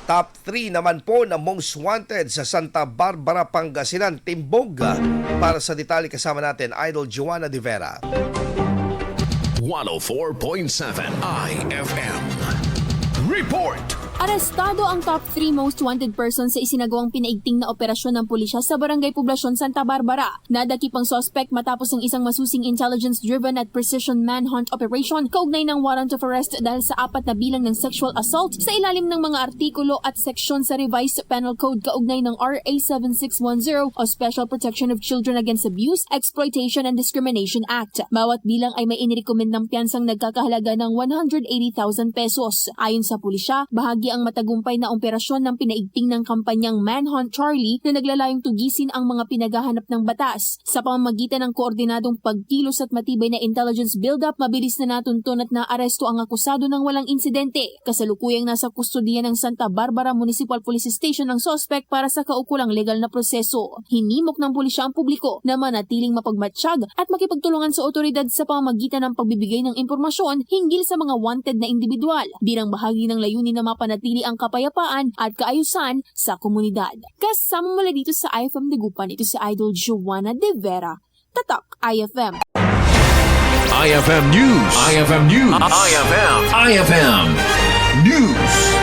Top 3 naman po na most wanted sa Santa Barbara, Pangasinan, Timbog. Para sa detalye kasama natin, Idol Joanna De Vera. 104.7 IFM. Report! Arestado ang top 3 most wanted persons sa isinagawang pinaigting na operasyon ng pulisya sa Barangay Poblasyon, Santa Barbara. Nadakip ang suspect matapos ang isang masusing intelligence-driven at precision manhunt operation kaugnay ng warrant of arrest dahil sa 4 na bilang ng sexual assault sa ilalim ng mga artikulo at seksyon sa Revised Penal Code kaugnay ng RA 7610 o Special Protection of Children Against Abuse, Exploitation and Discrimination Act. Bawat bilang ay may inirekomend ng piyansang nagkakahalaga ng 180,000 pesos. Ayon sa pulisya, bahagi ang matagumpay na operasyon ng pinaigting ng kampanyang Manhunt Charlie na naglalayong tugisin ang mga pinaghahanap ng batas. Sa pamamagitan ng koordinadong pagkilos at matibay na intelligence build-up, mabilis na natuntun at naaresto ang akusado ng walang insidente. Kasalukuyang nasa kustodiya ng Santa Barbara Municipal Police Station ang suspect para sa kaukulang legal na proseso. Hinimok ng pulisya ang publiko na manatiling mapagmatsyag at makipagtulungan sa otoridad sa pamamagitan ng pagbibigay ng impormasyon hinggil sa mga wanted na individual bilang bahagi ng layunin na mapanatili ang kapayapaan at kaayusan sa komunidad. Kasama mula dito sa IFM Dagupan, ito si Idol Joanna De Vera. Tatak IFM. IFM News. IFM News. IFM News.